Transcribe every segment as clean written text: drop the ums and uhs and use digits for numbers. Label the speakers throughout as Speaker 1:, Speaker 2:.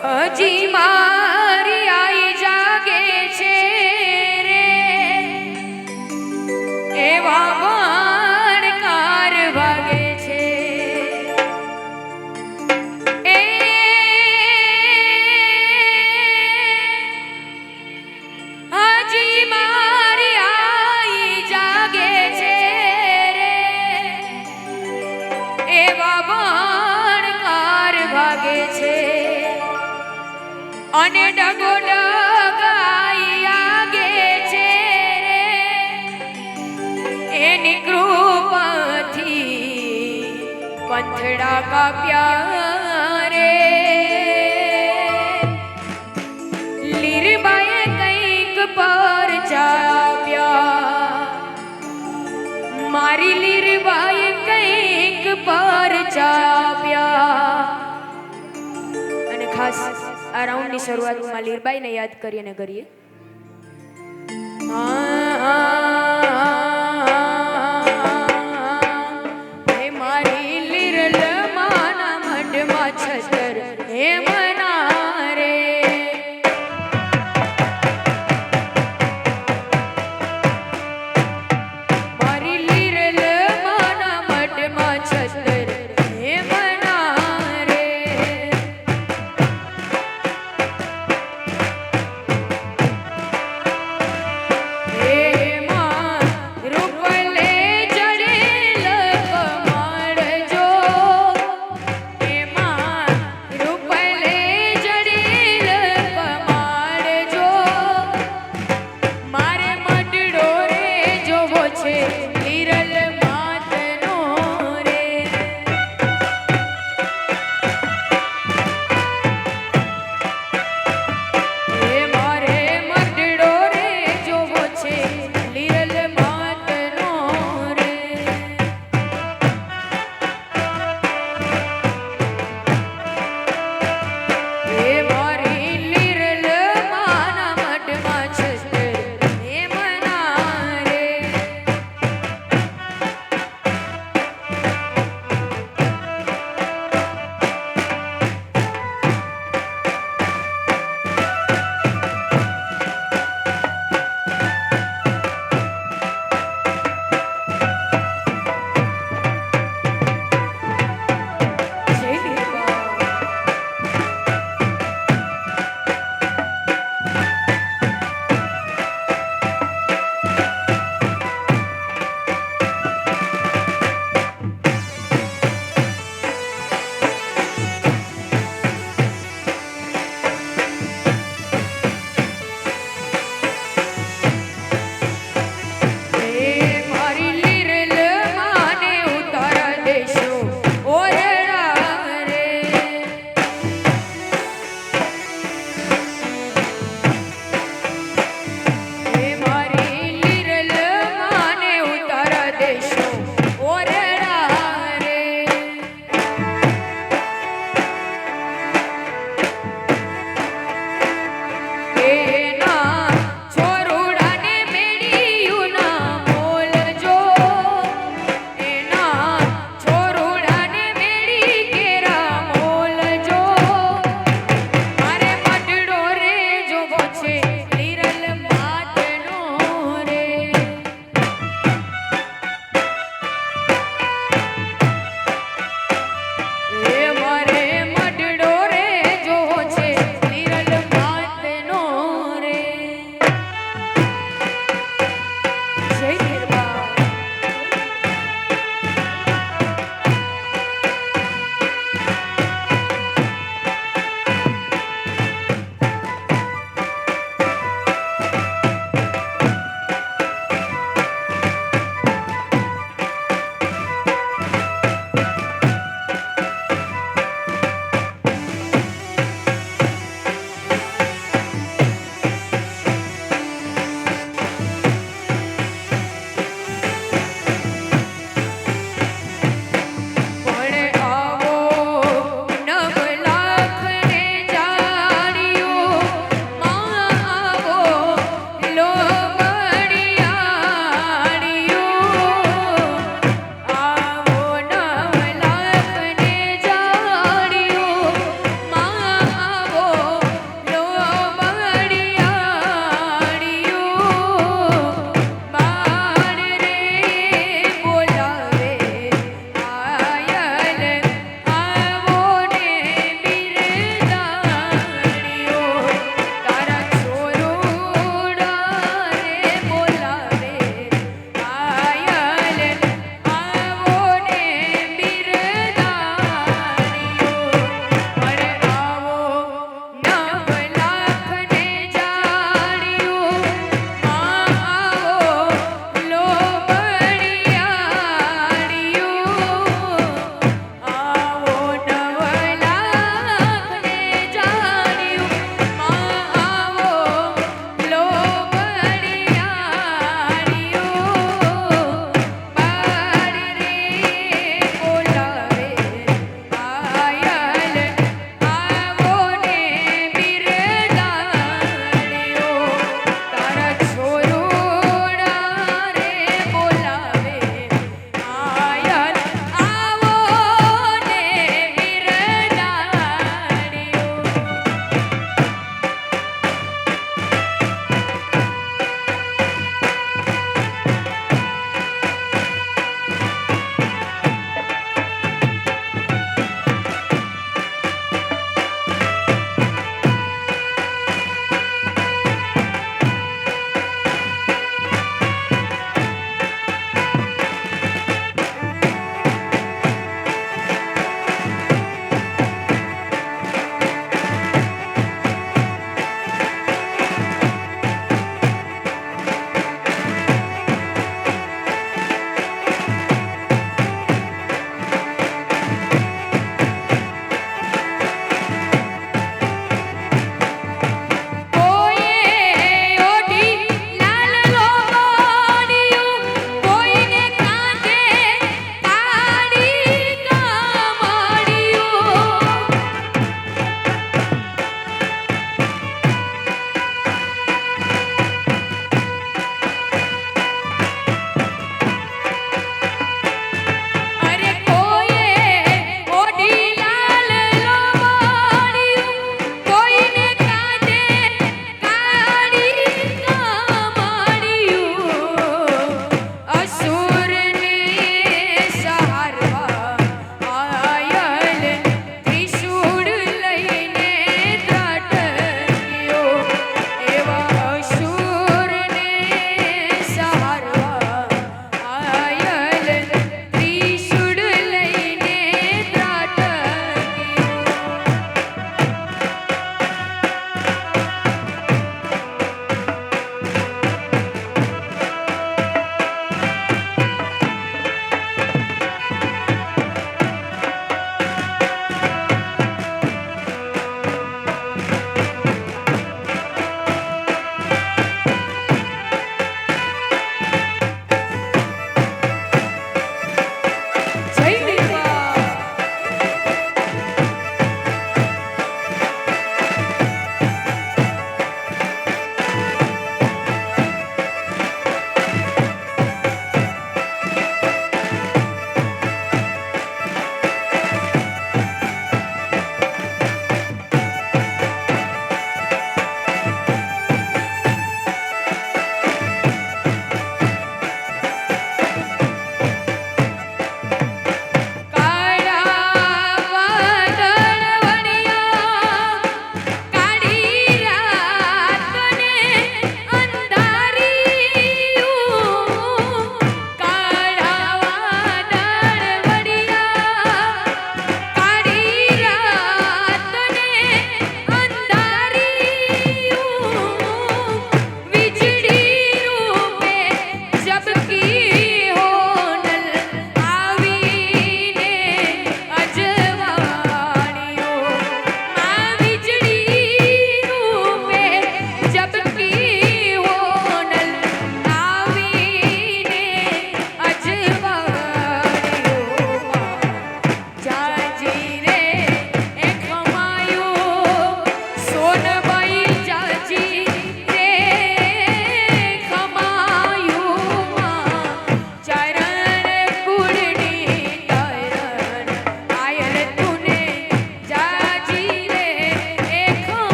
Speaker 1: હજી મારી આઈ જાગે છે રે એવા વણકાર વાગે છે એ હજી મારી આઈ જાગે છે રે એવા વણકાર વાગે છે અને ડગો ડગાઈ આગે છે રે એની કૃપાથી પંથડા કાપ્યા રે લીરબાએ કંઈક પર ચાવ્યા મારી લીરબાએ કંઈક પર ચાવ્યા અને ખાસ આ રાઉન્ડ ની શરૂઆતમાં લીરબાઈ ને યાદ કરીને કરીએ હે મારી લીરલ માના મઢમાં છતર હે મના રે મારી લીરલ માના મઢમાં છતર હે મના રે રૂપલે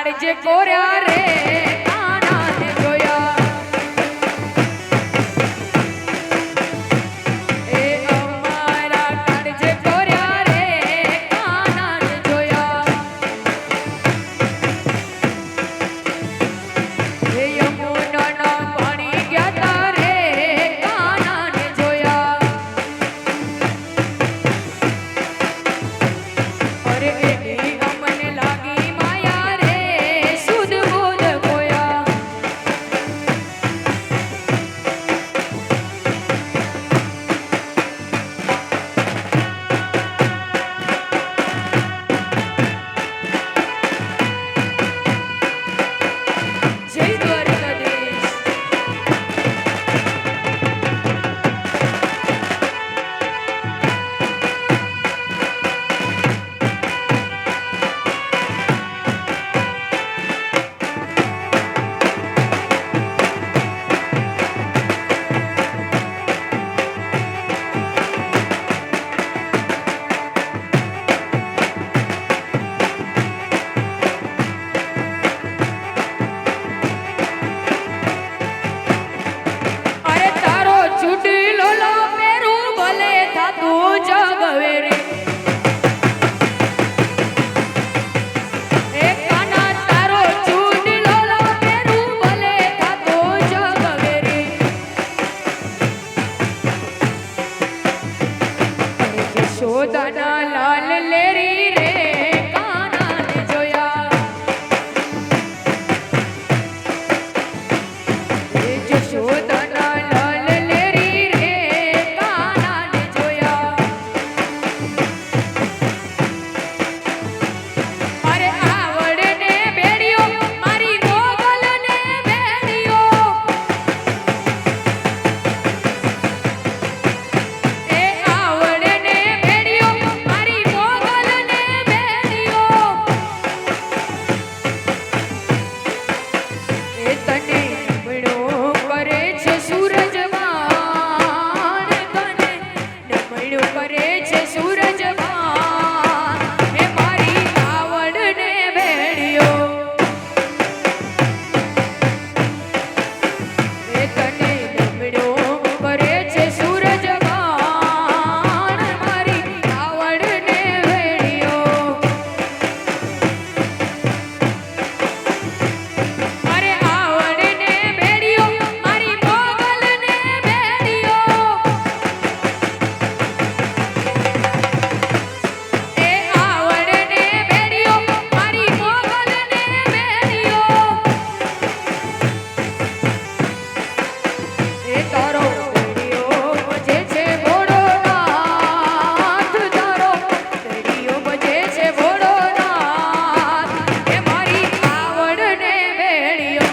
Speaker 1: કાળજે કોર્યા રે કાનાને જોયા એ અમારા કાળજે કોર્યા રે કાનાને જોયા એ યમુનાના પાણી ગયા તા રે કાનાને જોયા અરે એની અમને લાગી માયા રે સુધ બોધ ગોયા જય દ્વારકાધીશ અરે તારો ચૂડીલો લો પેરું ભલે થાતું જગવે રે એ કાના તારો ચૂડીલો લો પેરું ભલે થાતું જગવે રે અરે યશોદાના લાલ લેરી રે કાનાને જોયા એ યશોદાના લાલ લેરી રે કાનાને જોયા અરે આવડને બેડિયો મારી મોગલને બેડિયો એ આવડને બેડિયો મારી મોગલને બેડિયો એ તને નમણો કરે છે સૂરજવાન તને નમણો કરે છે સૂરજવાન એ મારી આવડને બેડિયો એ તને નમણો કરે છે સૂરજવાન મારી આવડને બેડિયો અરે આવડને બેડિયો મારી મોગલને બેડિયો એ આવડને બેડિયો મારી મોગલને બેડિયો એ તારો બેડિયો બજે છે ભોળો નાથ તારો બેડિયો બજે છે ભોળો નાથ એ મારી આવડને બેડિયો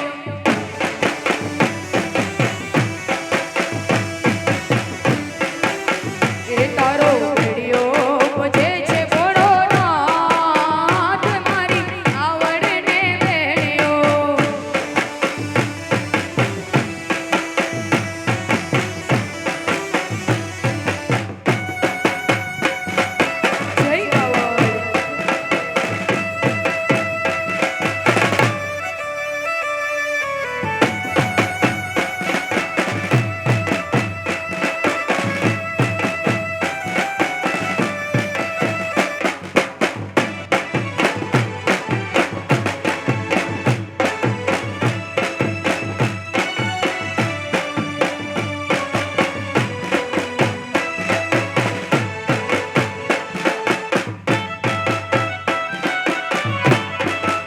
Speaker 1: એ તારો બેડિયો બજે છે ભોળો નાથ મારી આવડને બેડિયો જય બાવળ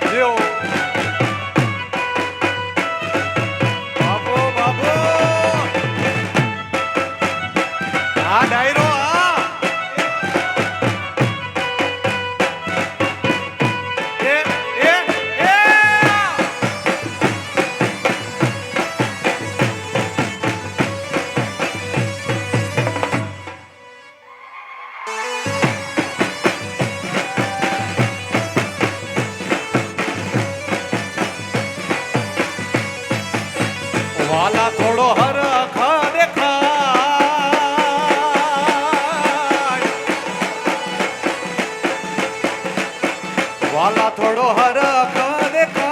Speaker 2: લ્યો. બાબો, બાબો. આ ડાયરો આ. એ, એ, એ. વાલા થોડો હરખા દેખાય વાલા થોડો હરખા દેખાય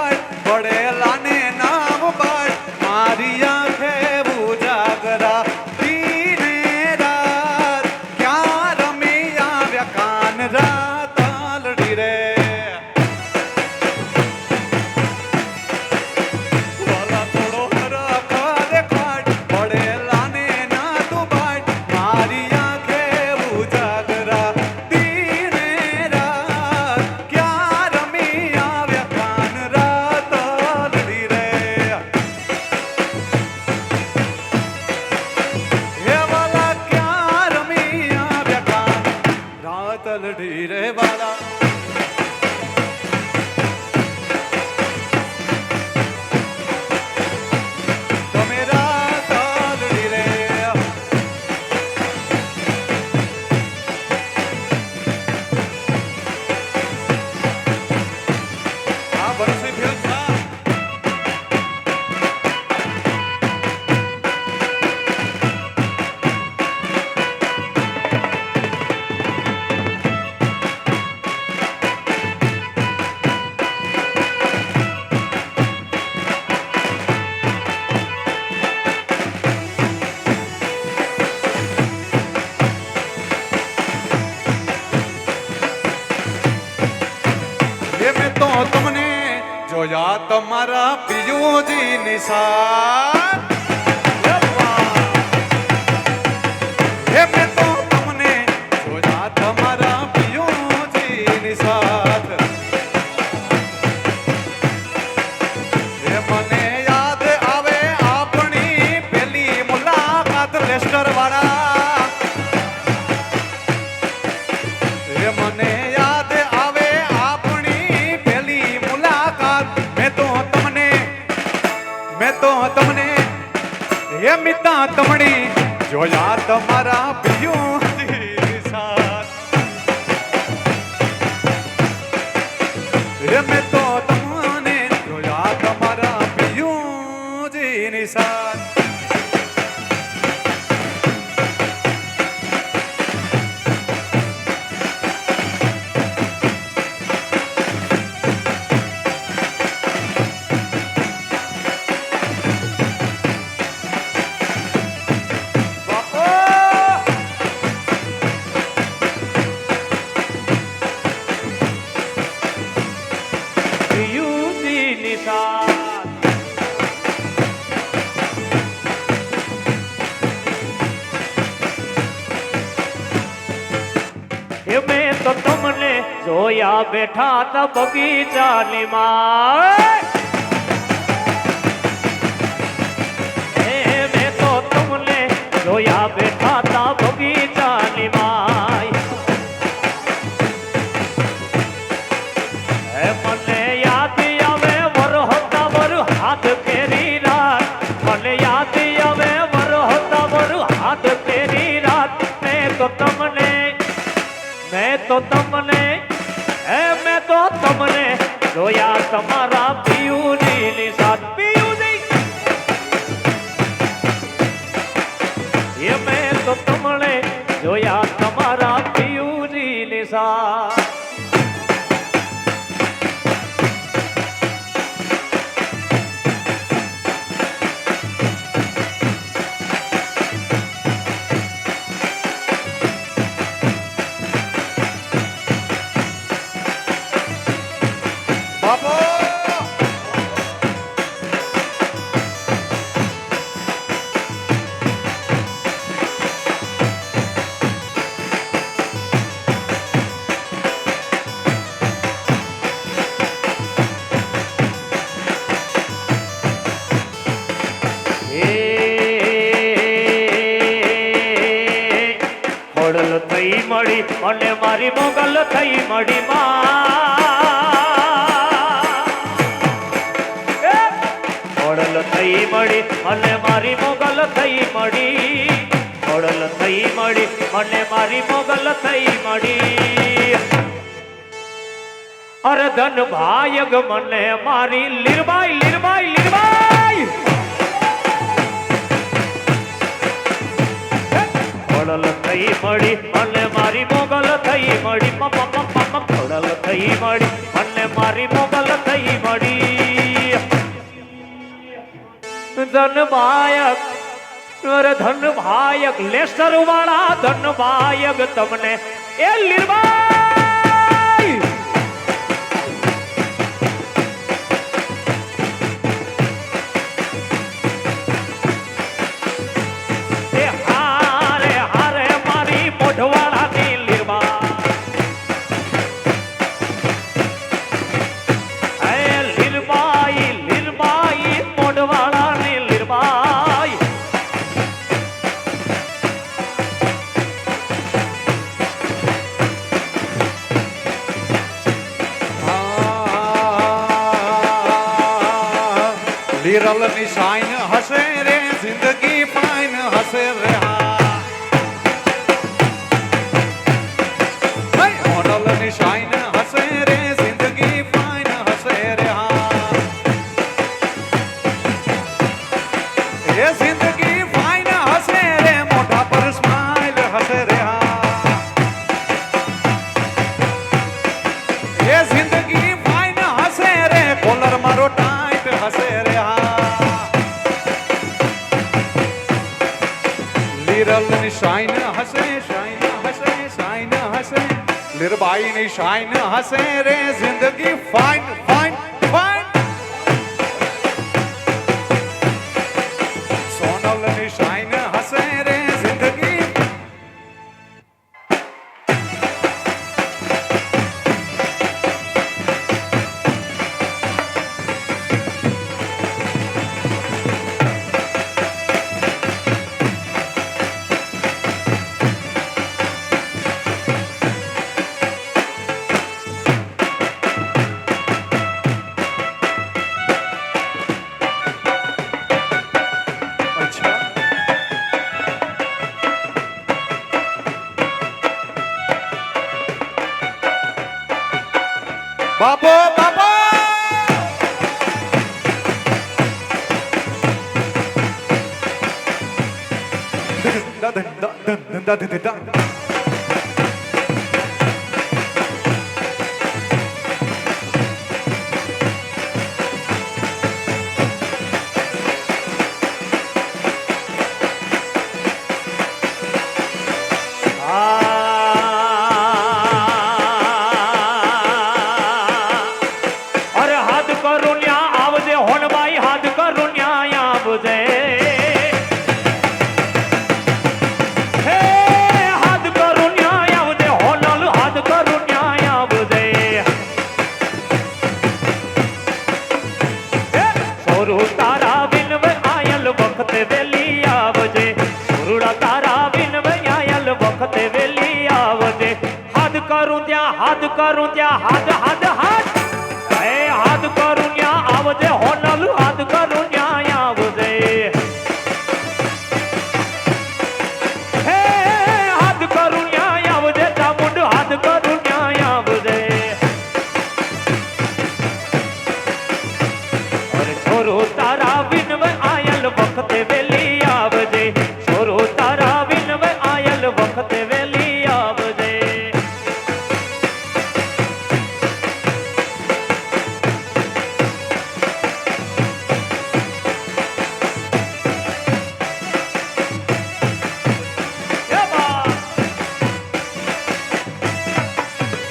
Speaker 2: તમને જોયા તમારા પિયુજી નિશાન હે મેં તો તમને જોયા તમારા પિયુજી નિશાન હે મને યાદ આવે આપણી પેલી મુલાકાત લેસ્ટર વાળા હે મને યાદ આવે આપણી પેલી મુલાકાત મેં તો તમને હે મિતા તમણી જોયા તમારા પિયુજી સાથ હે મેં તો તમને જોયા તમારા પિયુજી સાથ
Speaker 3: મેં તો તમને જોયા બેઠા તા બગીચાની માં મેં તો તમને જોયા બેઠા તા બગીચાની માં મને યાદ આવે વરહોતા વર હાથ ફેરી રાત મને યાદ આવે વરહોતા વર હાથ ફેરી રાત મેં તો તમને જોયા તમારા પિયુની ની સાથ પિયુની મેં તો તમને જોયા તમારા પિયુની ની સાથ
Speaker 2: બાપો
Speaker 3: ખોડલ થઈ મળી અને મારી મોગલ થઈ મળી ખોડલ થઈ મળી અને મારી મોગલ થઈ મળી ખોડલ થઈ મળી અને મારી મોગલ થઈ મળી અરે ધન ભાયગ મને મારી લીરબાઈ લીરબાઈ લીરબાઈ ખોડલ થઈ મળી અને મારી મોગલ થઈ મળી ખોડલ થઈ મળી અને મારી મોગલ થઈ મળી ધન ભાયક અરે ધન ભાયક લેસર વાળા ધન ભાયક તમને એ લીરબાઈ
Speaker 2: લીરલ ની શાઈન હસે રે જિંદગી ફાઈન હસે રે ઓનલ ની શાઈન હસે રે જિંદગી ફાઈન હસે રે એ જિંદગી ફાઈન હસે રે મોઢા પર સ્માઈલ હસે રે એ જિંદગી ફાઈન હસે રે કોલર મારો ટાઈટ હસે રે લીલબાઈ ની શાઈન હસે રે જિંદગી ફાઇન ફાઇન ફાઇન સોનલ ની શાઈન હસે રે જિંદગી બાપો બાપો
Speaker 3: હાથ કરું ત્યાં હાથ હાથ હાથ એ હાથ કરું ત્યાં આવજે હોનલ હાથ કરું ત્યાં આવજે હે હાથ કરું ત્યાં આવજે ચામુંડ હાથ કરું ત્યાં આવજે અરે છોરો તારા વિનવ આયલ વખતે વેલી આવજે છોરો તારા વિનવ આયલ વખતે વેલી આવજે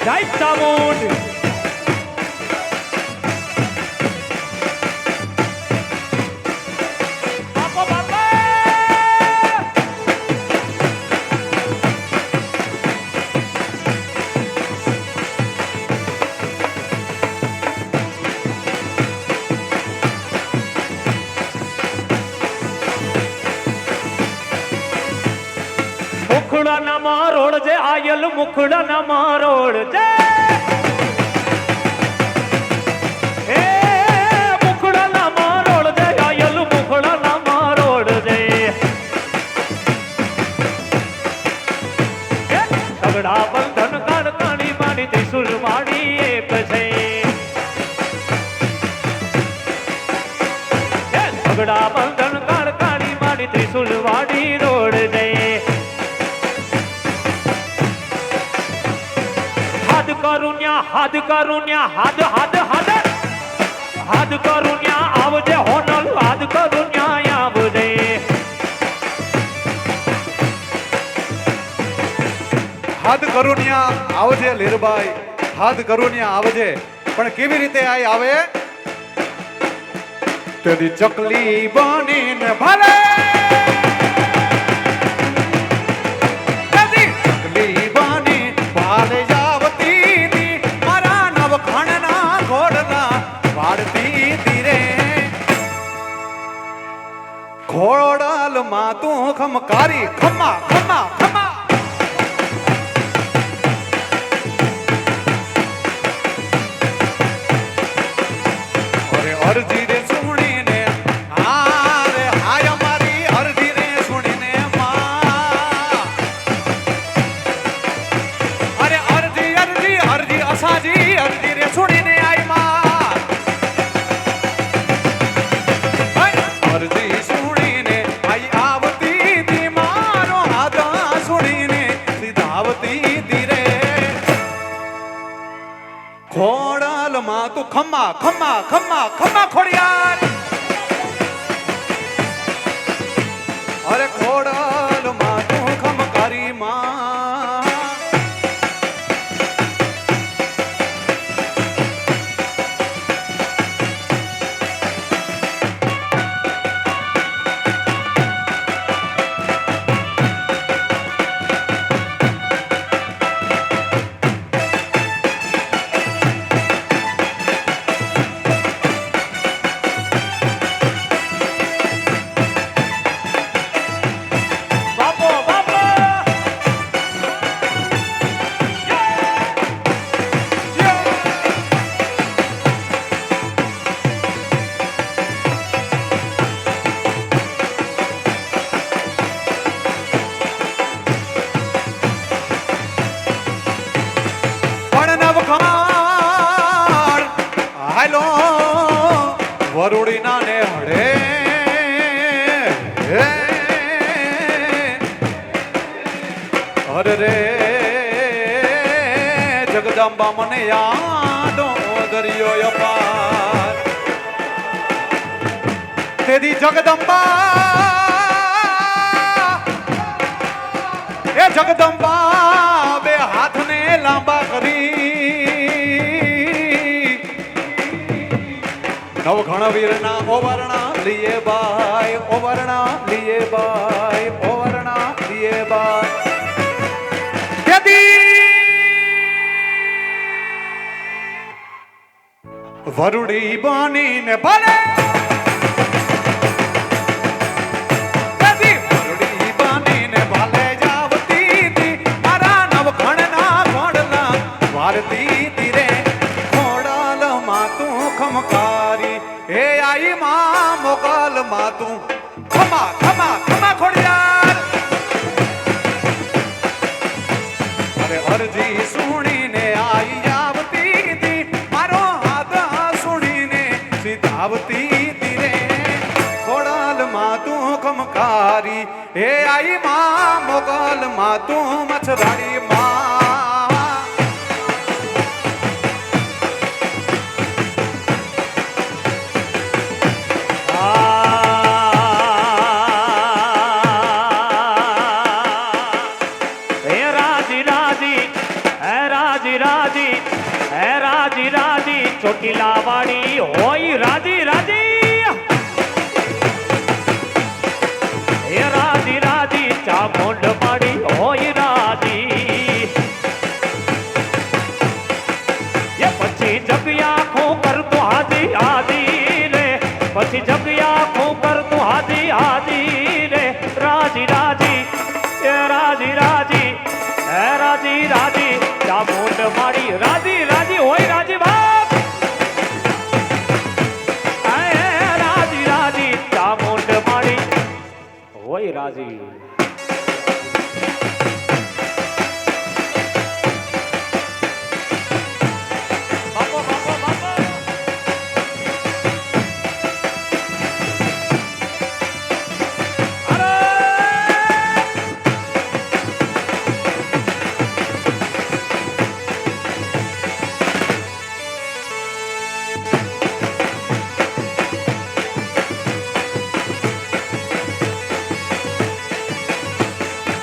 Speaker 3: જય ચામુંડ બાપા બાપા મુખડા ના મારોડ જે આયલ મુખડા ના મારોડ જે હે મુખડા ના મારોડ જે આયલ મુખડા ના મારોડ જે સગડા બંધન કાણ કાણી માડી ત્રિશુલ માડી એક છે સગડા બંધન કાણ કાણી માડી ત્રિશુલ વાડી રોડ જે હાથ કરુણ્યા હાથ હાથ હાથ હાથ કરુણ્યા આવજે હોનલ હાથ કરુણ્યા આવજે
Speaker 2: હાથ કરુણ્યા આવજે લીરબાઈ હાથ કરુણ્યા આવજે પણ કેવી રીતે આવે તેરી ચકલી બનીને ભલે તેરી ચકલી બની ભાલે જાવતી મારા નવખણના ઘોડલા વાળતી ધીરે ઘોડાલમાં તું ખમકારી ખમ્મા ખમ્મા ખમ્મા અરજી રે સુણીને આરે હાય મારી અરજી રે સુણીને માં અરે અરજી અરજી અરજી અસાજી અરજી રે સુણીને આઈ માં અરજી સુણીને આઈ આવતી તી મારો હાથ સુણીને સીધાવતી ધીરે ખોડાલમાં તું ખમ્મા ખમ્મા ખમ્મા ખમ્મા ખોડિયાર અરે ખોડાલમાં તું ખમકારી માં જગદંબા મને યાદો દરિયો અપાર તેદી જગદંબા બે હાથને લાંબા કરી નવઘણ વીરના ઓવરણા લીએ બાય ઓવરણા લીએ બાય ઓવરણા લીએ બાય વરુડી બનીને ભલે વરુડી બનીને ભલે જાવતી હતી મારા નવઘણના ઘોડલા વારતી તીરે ખોડાલ માતું ખમકારી હે આઈ માં મોગલ માતું ખમા ખમા ખમા ખોડિયાર અરે અરજી સુણીને આઈ આવતી હતી મારો હાથ સુણીને સીધાવતી તીરે ખોડાલ માતું ખમકારી હે આઈ માં મોગલ માતું મછરાડી માં
Speaker 3: ચોટીલા વાળી હોય રાજી રાજી હે રાજી રાજી ચામુંડ વાળી હોય રાજી એ પછી જગ્યા ખો કરતો હાજી હાજી રે પછી જગ્યા ખો કરતો હાજી હાજી રે રાજી રાજી એ રાજી રાજી હે રાજી રાજી ચામુંડ વાળી રાજી રાજી હોય રાજી ભાઈ હોય રાજી બાપો બાપો બાપો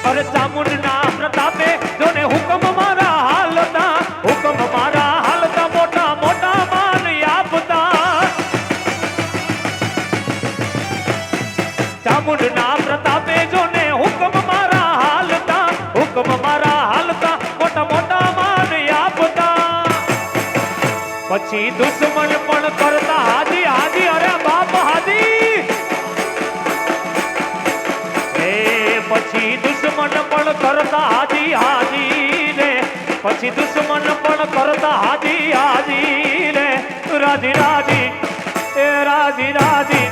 Speaker 3: અરે ચામુંડના પ્રતાપે જોને હુકમ મારા હાલતા મોટા મોટા માન આપતા ચામુંડના પ્રતાપે જોને હુકમ મારા હાલતા મોટા મોટા માન આપતા પછી દુશ્મન પણ કરતા હાજી હાજી અરે બાપ હાજી પછી દુશ્મન પણ કરતા હાજી હાજી રે પછી દુશ્મન પણ કરતા હાજી હાજી રે રાજી રાજી એ રાજી રાજી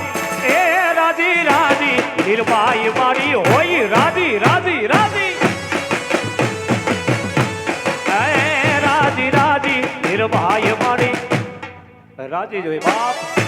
Speaker 3: એ રાજી રાજી નિર્ભાઈ મારી હોય રાજી રાજી રાજી એ રાજી રાજી નિર્ભાઈ મારી રાજી જોઈ બાપ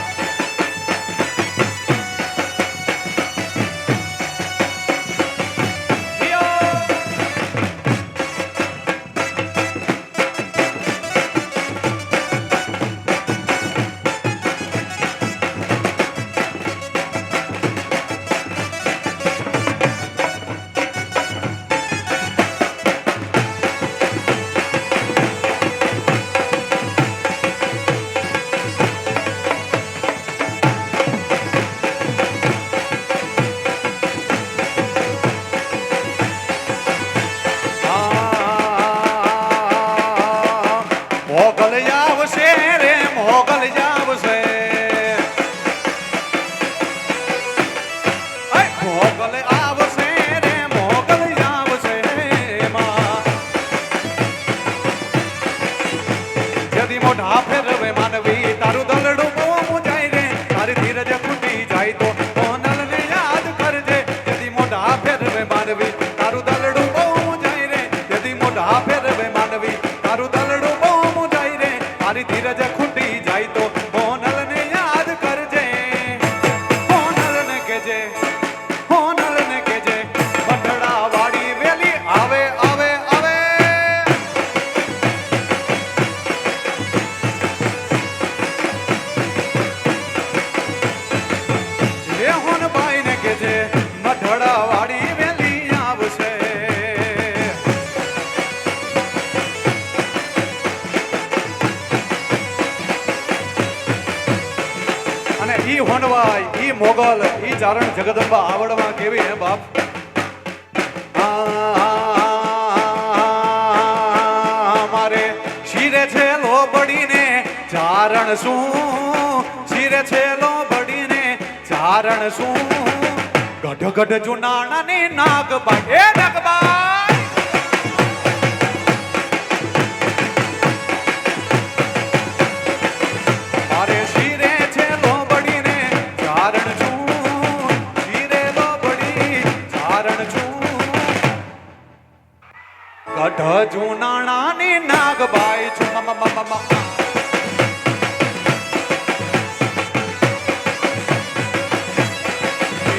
Speaker 2: મોઢા ફેરવે માનવી તારું દલડું બહુ મુજાય રે તારી ધીરજ ખૂટી જાય તો કોનલ ને યાદ કરજે यदि મોઢા ફેરવે માનવી તારું દલડું બહુ મુજાય રે यदि મોઢા ફેરવે માનવી તારું દલડું બહુ મુજાય રે તારી ધીરજ ખૂટી જાય તો કોનલ ને યાદ કરજે કોનલ ને કેજે બંધડા વાડી વેલી આવે આવે આવે ઈ હોનવાય ઈ મોગલ ઈ ચારણ જગદંબા આવડવા કેવી હે બાપ મારે શિરે છે લોબડીને ચારણ શું શિરે છે લોબડીને ચારણ શું ગઢ ગઢ જુનાણાની નાગબાઈ એ નાગબાઈ મારે શિરે છે લોબડીને ચારણ છું શિરે લોબડી ચારણ છું ગઢ જુનાણાની નાગબાઈ છું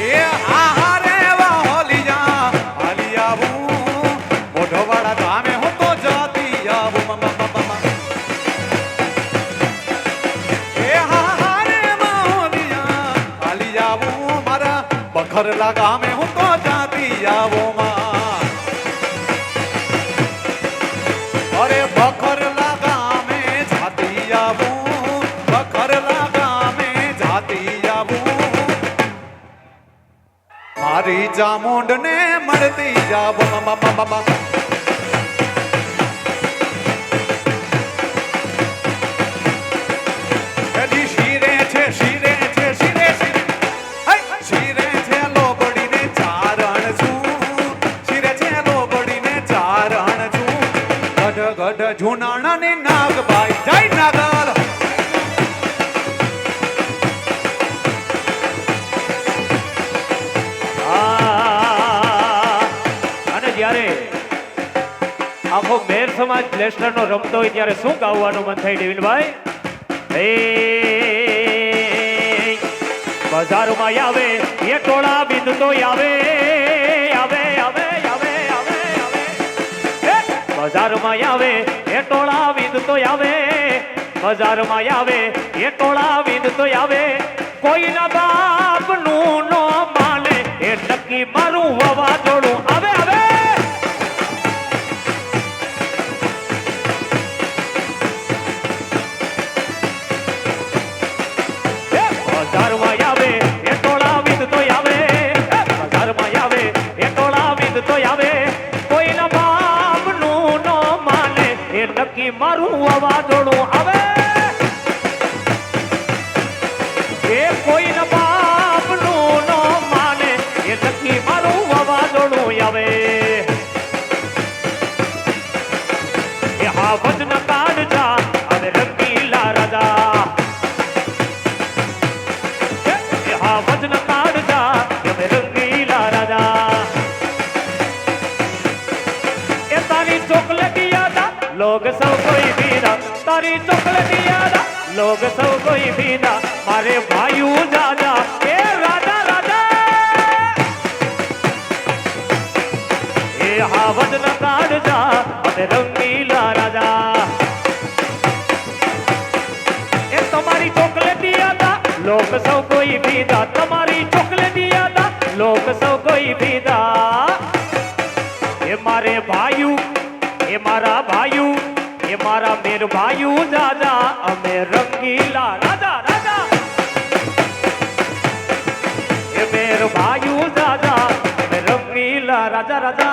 Speaker 2: એ આહારે વાહોલિયા હાલી આવું મોઢવાડા ધામે હું તો જાતી આવું એ આહારે વાહોલિયા હાલી આવું મારા બખરલા ગામે હું તો જાતી આવું માં અરે બખરલા ગામે જાતી આવું બખરલા ગામે જાતી આવું મારી ચામુંડ ને મળતી જાવ શિરે છે શિરે છે શિરે શિરે છે લોબડીને ચારણ છું શિરે છે લોબડીને ચારણ છું ગઢ ગઢ જુનાણાની નાગબાઈ જય નાગલ
Speaker 3: અને જ્યારે આખો મેર સમાજ લેસ્ટર નો રમતો હોય ત્યારે શું ગાવાનું મન થાય દેવીનભાઈ એ બજારમાં આવે એ ટોળા બિંદ તો આવે આવે આવે આવે આવે આવે બજારમાં આવે એ ટોળા બિંદ તો આવે બજારમાં આવે એ ટોળા બિંદ તો આવે કોઈના બાપનું નો માને એ નક્કી મારું વાવાઝોડું આવે આવે બજારમાં આવે એ ટોળા વિદ તો આવે બજારમાં આવે એ ટોળા વિદ તો આવે કોઈના બાપનું નો માને એ નક્કી મારું વાવાઝોડું આવે એ કોઈના બાપનું નો માને એ નક્કી મારું વાવાઝોડું આવે એ હા વજન કાઢજા અને રંગીલા રાજા એ હા વજન કાઢજા અને રંગીલા રાજા એ તારી ચોકલેટ યાદા લોગ સૌ કોઈ પીરા તારી ચોકલેટ યાદા लोग सब कोई भीना मारे भाइयों दादा ए राजा राजा ए हावज न काढ़ जा अने रंगीला राजा ए तुम्हारी चॉकलेटी आदा लोग सब कोई भीदा तुम्हारी चॉकलेटी आदा लोग सब कोई भीदा ए मारे भाइयों ए मारा भाइयों ये मारा मेर भाइयों दादा अमे रंगीला राजा राजा ये मेर भाइयों दादा अमे रंगीला राजा राजा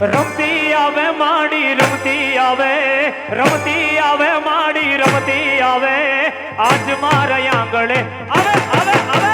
Speaker 3: રમતી આવે માડી રમતી આવે માડી રમતી આવે આજ મારા આંગણે આવે આવે આવે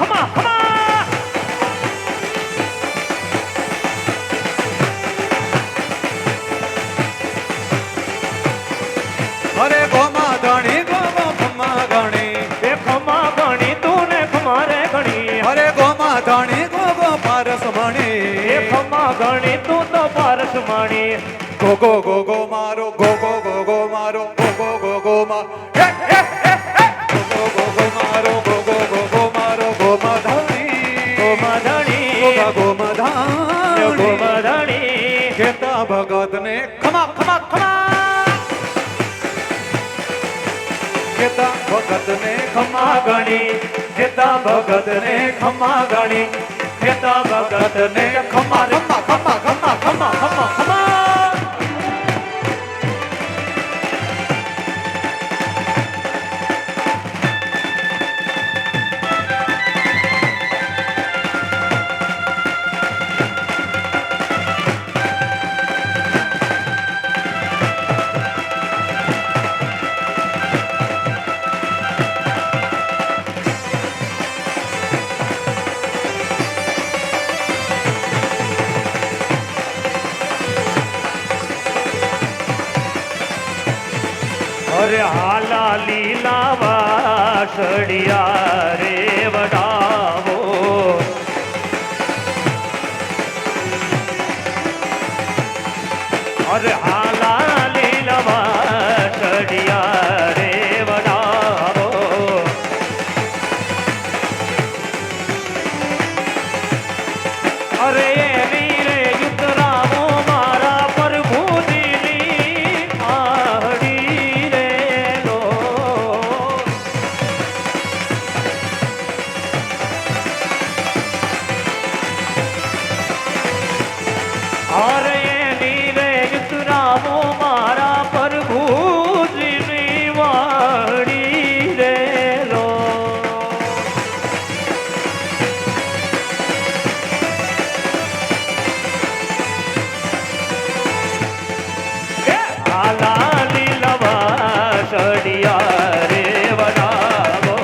Speaker 3: ખમા ખમા
Speaker 2: અરે ગોમા ધણી ગોમો ખમા ગણી
Speaker 3: એ ખમા ગણી તું ને ખમા રે ગણી
Speaker 2: અરે ગોમા ધણી ગોગો પારસ
Speaker 3: એ
Speaker 2: મણી
Speaker 3: ખમા ગણી તું તો પારસ માણી
Speaker 2: ગોગો ગોગો મારો ગોગો ગોગો મારો ગોગો ગોગો મારો ગોગો ગોગો મારો ગોગો ગોગો મારો ગોમા ધણી
Speaker 3: ગોમા ધણી
Speaker 2: ગોગા ગોમા ધણી
Speaker 3: ગોમા ધણી
Speaker 2: કેતા ભગત ને ખમા ખમા ખમા કેતા ભગત ને
Speaker 3: ખમા ગણી જેતા ભગત ને ખમા ગણી જેતા ભગત ને ખમા
Speaker 2: ખમા ખમા ખમા ખમા
Speaker 3: ખમા ખમા અરે હાલા લીલા વાસળિયા રે વડાવો અરે હાલા લીલા વાસળિયા રે વડાવો અરે એની રે યુતરાવો મારા પ્રભુજીની આહડી રે લો અરે એની રે યુતરાવો મારા પ્રભુજીની વાહડી રે લો હાલા લીલા વાસળિયા રે વડાવો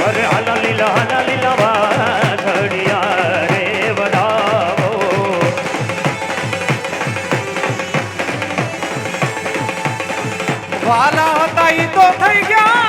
Speaker 3: અરે હાલા લીલા વાસળિયા રે વડાવો
Speaker 2: વાલા હતા ઈ તો થઈ ગયા